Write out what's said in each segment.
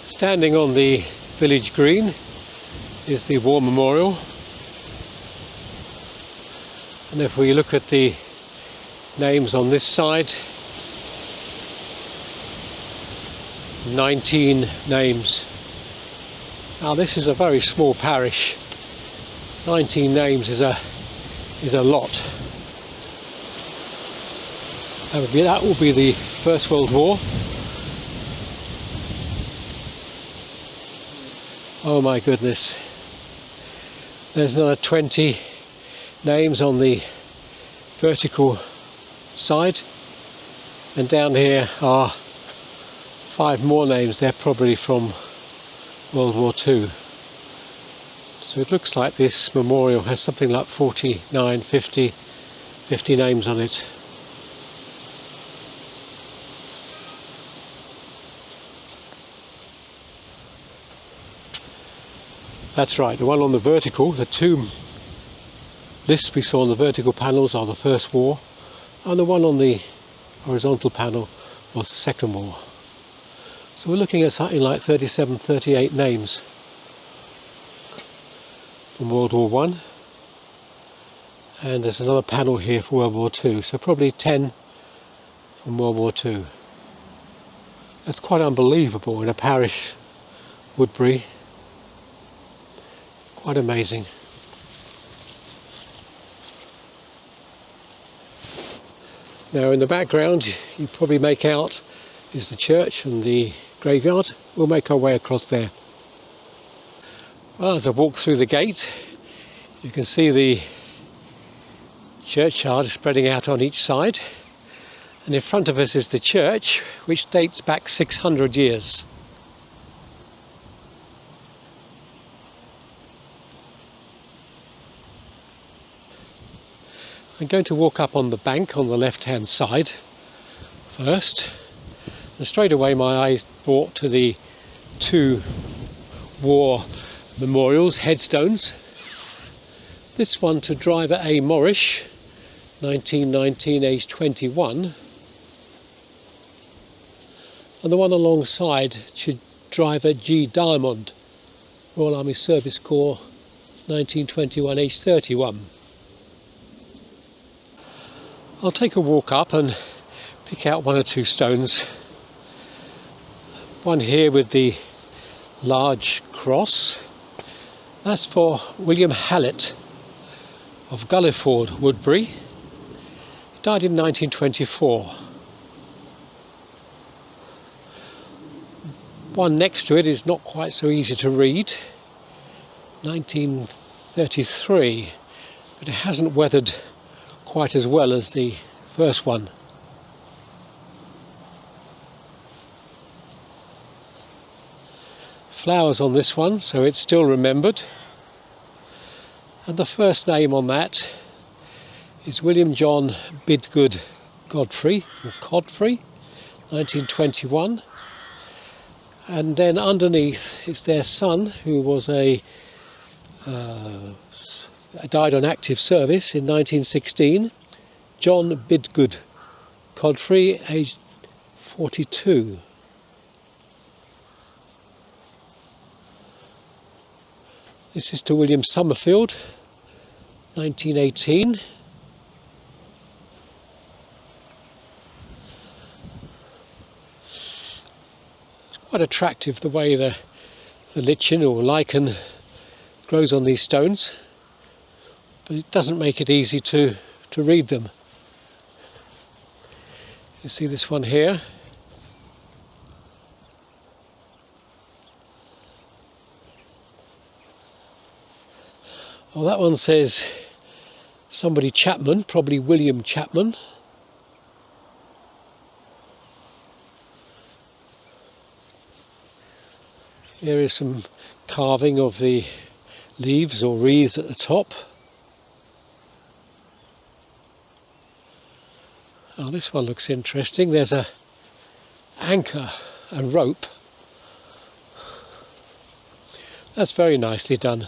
Standing on the village green is the War Memorial, and if we look at the names on this side, 19 names. Now this is a very small parish. 19 names is a lot. That will be the First World War. Oh my goodness. There's another 20 names on the vertical side, and down here are 5 more names. They're probably from World War II. So it looks like this memorial has something like 49, 50 names on it. That's right, the one on the vertical, the two lists we saw on the vertical panels are the First War, and the one on the horizontal panel was the Second War. So we're looking at something like 37, 38 names from World War I, and there's another panel here for World War II, so probably 10 from World War II. That's quite unbelievable in a parish, Woodbury. Quite amazing. Now in the background you probably make out is the church and the graveyard. We'll make our way across there. Well, as I walk through the gate you can see the churchyard spreading out on each side, and in front of us is the church, which dates back 600 years. I'm going to walk up on the bank on the left hand side first, and straight away my eyes brought to the 2 war memorials, headstones. This one to driver A. Morrish, 1919, aged 21, and the one alongside to driver G. Diamond, Royal Army Service Corps, 1921, aged 31. I'll take a walk up and pick out 1 or 2 stones. One here with the large cross. That's for William Hallett of Gulliford, Woodbury. He died in 1924. One next to it is not quite so easy to read. 1933, but it hasn't weathered quite as well as the first one. Flowers on this one, so it's still remembered. And the first name on that is William John Bidgood Godfrey, or Codfrey, 1921. And then underneath is their son, who was died on active service in 1916, John Bidgood Godfrey, aged 42. This is to William Summerfield, 1918. It's quite attractive the way the lichen or lichen grows on these stones, but it doesn't make it easy to read them. You see this one here. Well, that one says somebody Chapman, probably William Chapman. Here is some carving of the leaves or wreaths at the top. Oh, this one looks interesting. There's a anchor and rope. That's very nicely done.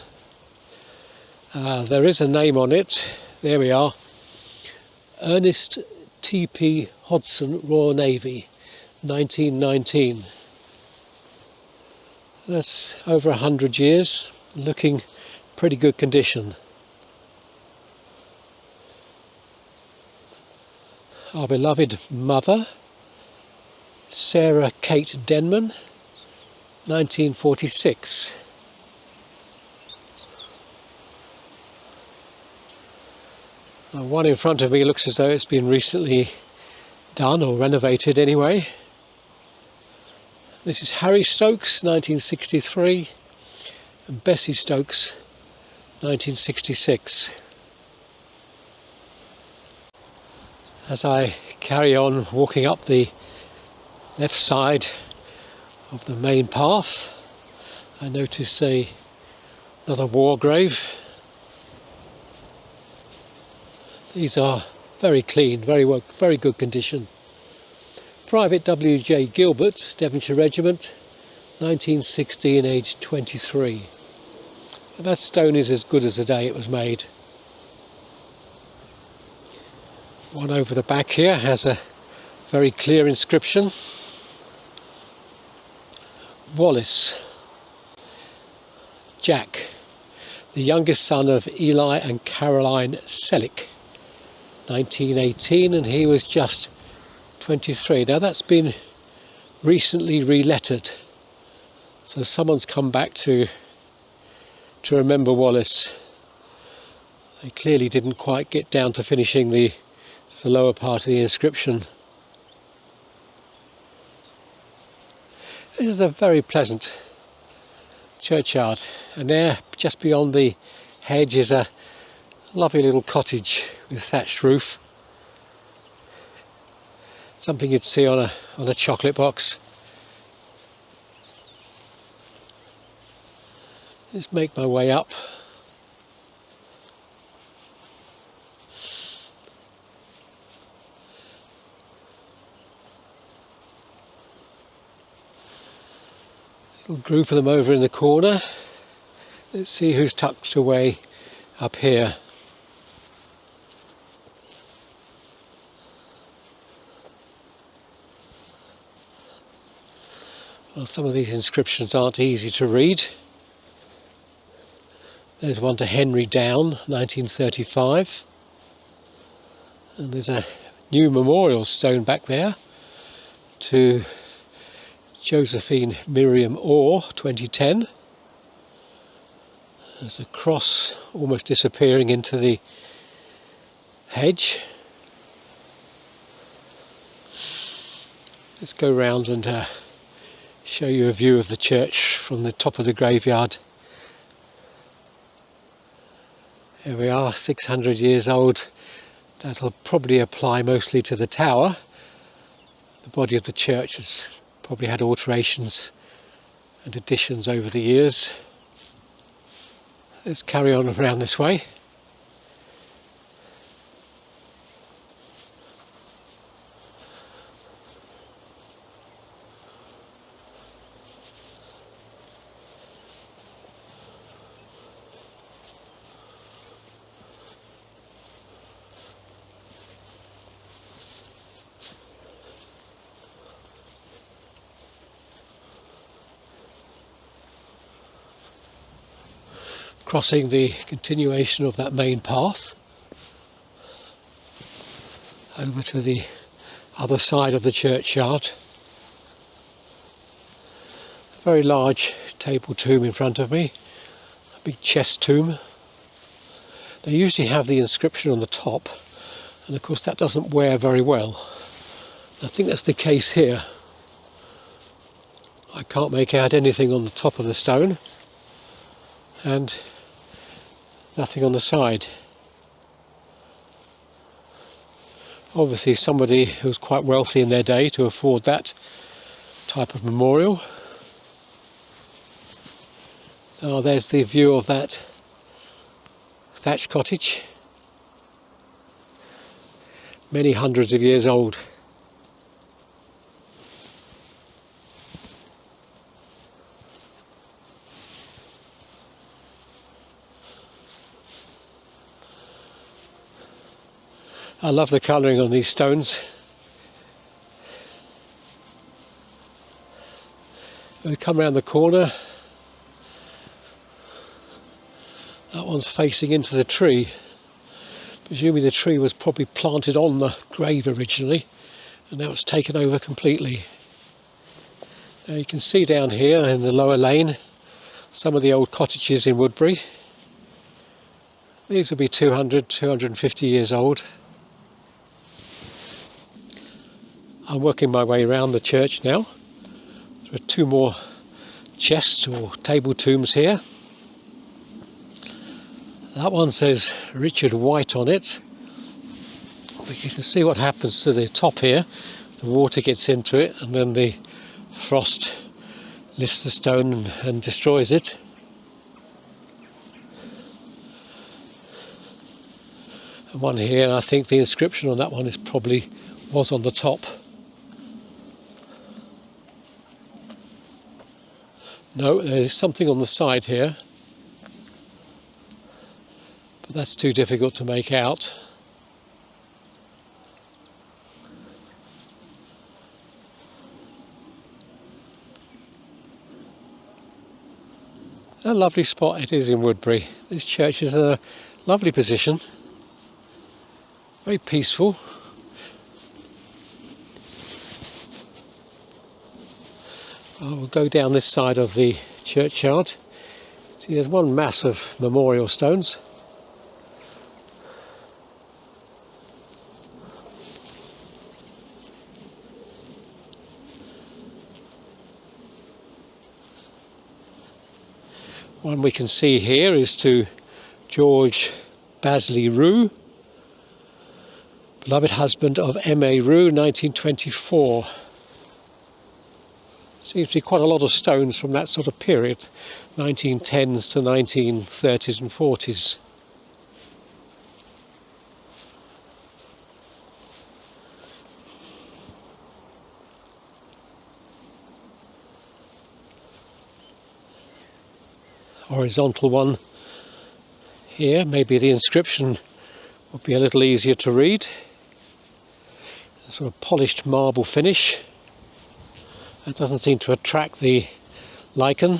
There is a name on it. There we are. Ernest T.P. Hodson, Royal Navy, 1919. That's over 100 years, looking pretty good condition. Our beloved mother, Sarah Kate Denman, 1946. The one in front of me looks as though it's been recently done, or renovated anyway. This is Harry Stokes, 1963, and Bessie Stokes, 1966. As I carry on walking up the left side of the main path, I notice another war grave. These are very clean, very good condition. Private W.J. Gilbert, Devonshire Regiment, 1916, aged 23. And that stone is as good as the day it was made. One over the back here has a very clear inscription. Wallace, Jack, the youngest son of Eli and Caroline Selleck, 1918, and he was just 23. Now that's been recently relettered, so someone's come back to remember Wallace. They clearly didn't quite get down to finishing the lower part of the inscription. This is a very pleasant churchyard, and there just beyond the hedge is a lovely little cottage with thatched roof. Something you'd see on a chocolate box. Just make my way up. Little group of them over in the corner. Let's see who's tucked away up here. Well, some of these inscriptions aren't easy to read. There's one to Henry Down, 1935. And there's a new memorial stone back there to Josephine Miriam Orr, 2010. There's a cross almost disappearing into the hedge. Let's go round and show you a view of the church from the top of the graveyard. Here we are, 600 years old. That'll probably apply mostly to the tower. The body of the church has probably had alterations and additions over the years. Let's carry on around this way. Crossing the continuation of that main path over to the other side of the churchyard. A very large table tomb in front of me, a big chest tomb. They usually have the inscription on the top, and of course that doesn't wear very well. I think that's the case here. I can't make out anything on the top of the stone, and nothing on the side. Obviously somebody who was quite wealthy in their day to afford that type of memorial. Oh, there's the view of that thatched cottage. Many hundreds of years old. I love the colouring on these stones. We come round the corner one's facing into the tree. Presumably the tree was probably planted on the grave originally, and now it's taken over completely. Now you can see down here in the lower lane some of the old cottages in Woodbury. These will be 200, 250 years old. I'm working my way around the church now. There are two more chests or table tombs here. That one says Richard White on it. But you can see what happens to the top here. The water gets into it and then the frost lifts the stone and destroys it. And one here, I think the inscription on that one was on the top. No, there's something on the side here, but that's too difficult to make out. A lovely spot it is in Woodbury. This church is in a lovely position, very peaceful. I will go down this side of the churchyard. See, there's one mass of memorial stones. One we can see here is to George Basley Rue, beloved husband of M.A. Rue, 1924. Seems to be quite a lot of stones from that sort of period, 1910s to 1930s and 40s. Horizontal one here, maybe the inscription would be a little easier to read. A sort of polished marble finish. That doesn't seem to attract the lichen.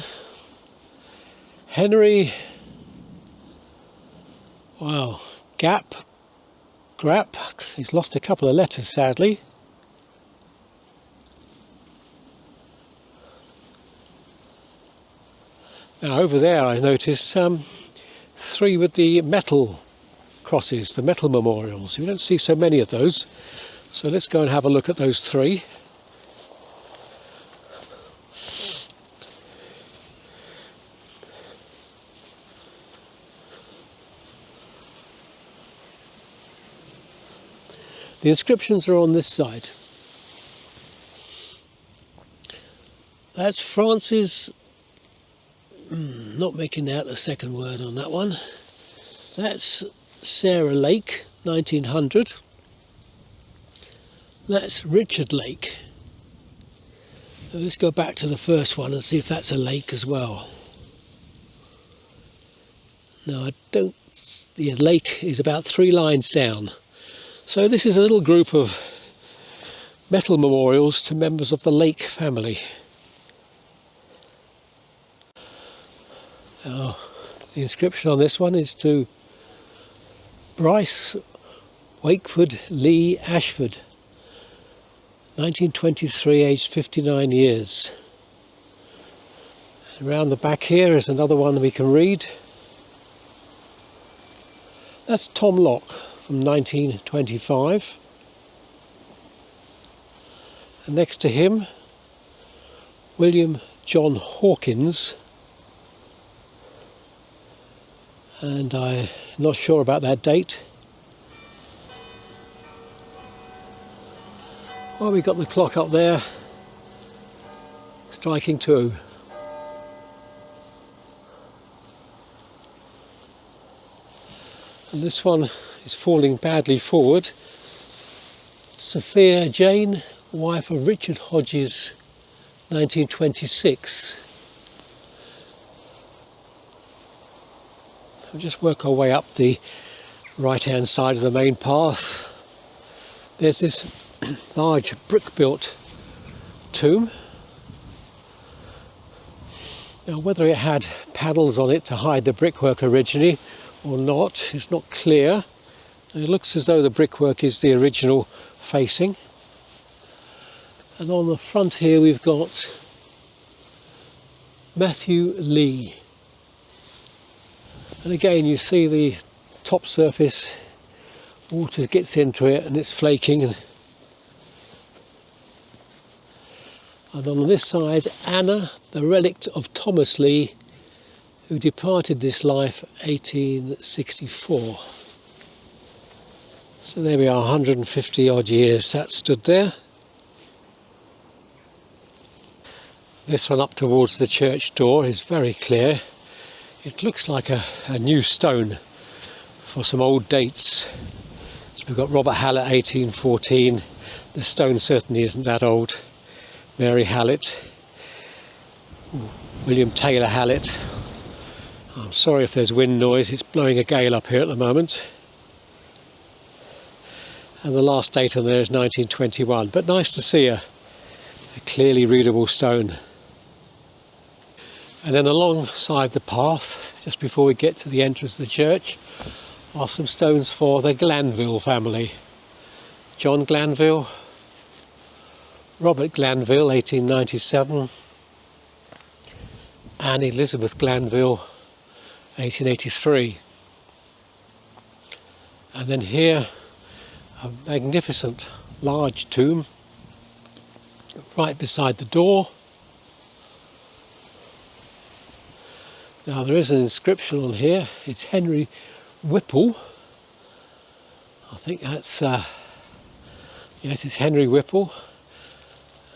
Henry, wow, Grapp, he's lost a couple of letters sadly. Now over there I noticed three with the metal crosses, the metal memorials. You don't see so many of those, so let's go and have a look at those three. The inscriptions are on this side. That's Francis. Not making out the second word on that one. That's Sarah Lake, 1900. That's Richard Lake. Now let's go back to the first one and see if that's a lake as well. No, I don't. The lake is about 3 lines down. So this is a little group of metal memorials to members of the Lake family. The inscription on this one is to Bryce Wakeford Lee Ashford, 1923, aged 59 years. And around the back here is another one that we can read. That's Tom Locke from 1925. And next to him, William John Hawkins. And I'm not sure about that date. Well, we've got the clock up there, striking 2. And this one is falling badly forward. Sophia Jane, wife of Richard Hodges, 1926. We'll just work our way up the right-hand side of the main path. There's this large brick-built tomb. Now whether it had panels on it to hide the brickwork originally or not is not clear. It looks as though the brickwork is the original facing. And on the front here we've got Matthew Lee. And again you see the top surface, water gets into it and it's flaking. And on this side, Anna, the relict of Thomas Lee, who departed this life 1864. So there we are, 150 odd years that stood there. This one up towards the church door is very clear. It looks like a new stone for some old dates. So we've got Robert Hallett 1814. The stone certainly isn't that old. Mary Hallett. William Taylor Hallett. I'm sorry if there's wind noise, it's blowing a gale up here at the moment. And the last date on there is 1921, but nice to see a clearly readable stone. And then alongside the path, just before we get to the entrance of the church, are some stones for the Glanville family. John Glanville, Robert Glanville, 1897, and Elizabeth Glanville, 1883. And then here, a magnificent large tomb right beside the door. Now there is an inscription on here. It's Henry Whipple. I think that's, yes, it's Henry Whipple.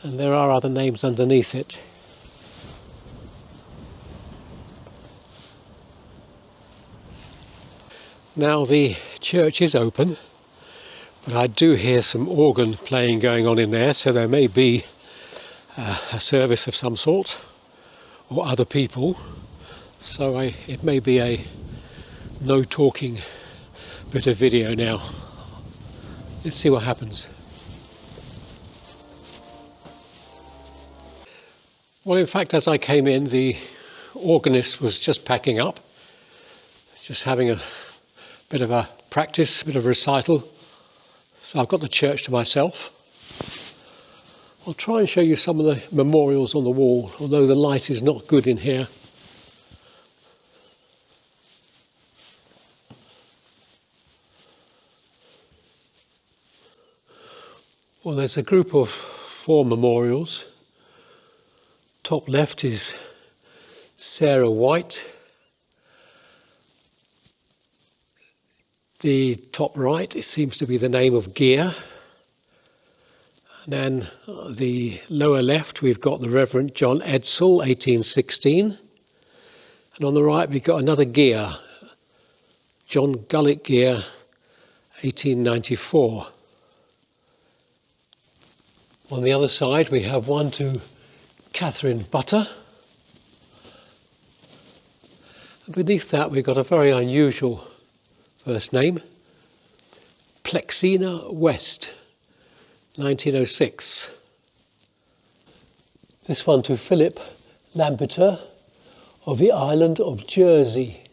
And there are other names underneath it. Now the church is open, but I do hear some organ playing going on in there, so there may be a service of some sort, or other people. So it may be a no talking bit of video now. Let's see what happens. Well, in fact, as I came in, the organist was just packing up, just having a bit of a practice, a bit of a recital. So I've got the church to myself. I'll try and show you some of the memorials on the wall, although the light is not good in here. Well, there's a group of 4 memorials. Top left is Sarah White. The top right, it seems to be the name of Gear. And then the lower left, we've got the Reverend John Edsall, 1816. And on the right, we've got another Gear, John Gullick Gear, 1894. On the other side, we have one to Catherine Butter. And beneath that, we've got a very unusual first name, Plexina West, 1906. This one to Philip Lampeter of the island of Jersey,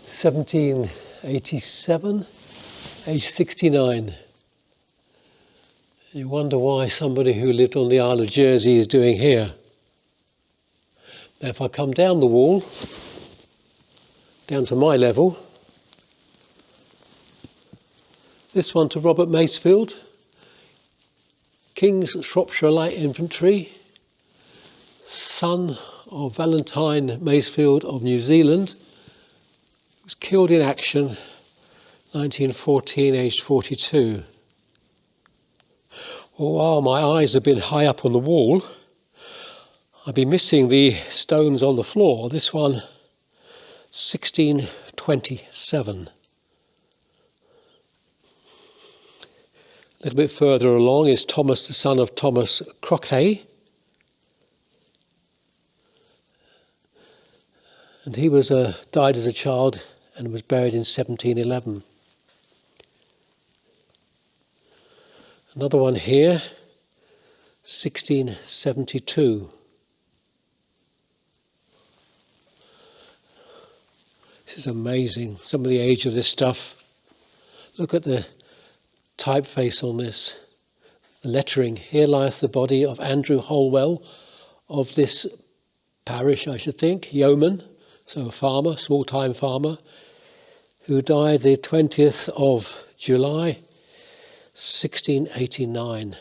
1787, age 69. You wonder why somebody who lived on the Isle of Jersey is doing here. Now if I come down the wall, down to my level, this one to Robert Masefield, King's Shropshire Light Infantry, son of Valentine Masefield of New Zealand, was killed in action, 1914, aged 42. Well, while my eyes have been high up on the wall, I've been missing the stones on the floor. This one, 1627. A little bit further along is Thomas, the son of Thomas Crockhay. And he was died as a child and was buried in 1711. Another one here, 1672. This is amazing, some of the age of this stuff. Look at the typeface on this, the lettering. Here lieth the body of Andrew Holwell of this parish, I should think, yeoman, so a farmer, small-time farmer, who died the 20th of July 1689.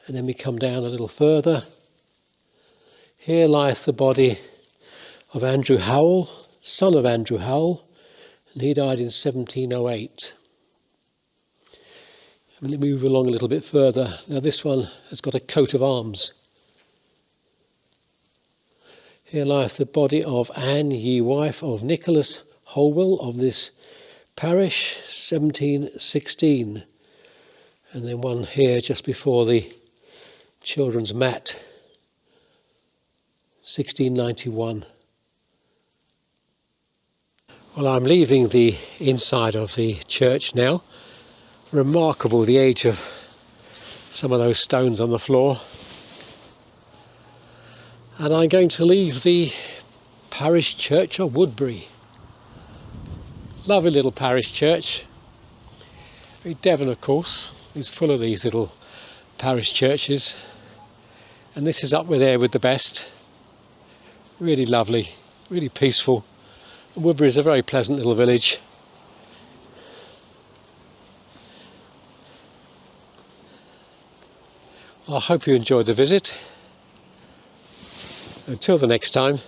And then we come down a little further. Here lieth the body of Andrew Howell, son of Andrew Howell, and he died in 1708. I'm going to move along a little bit further. Now this one has got a coat of arms. Here lieth the body of Anne, ye wife of Nicholas Holwell of this parish, 1716. And then one here just before the children's mat, 1691. Well, I'm leaving the inside of the church now. Remarkable the age of some of those stones on the floor. And I'm going to leave the parish church of Woodbury. Lovely little parish church. Devon, of course, is full of these little parish churches. And this is up there with the best. Really lovely, really peaceful. And Woodbury is a very pleasant little village. I hope you enjoyed the visit. Until the next time.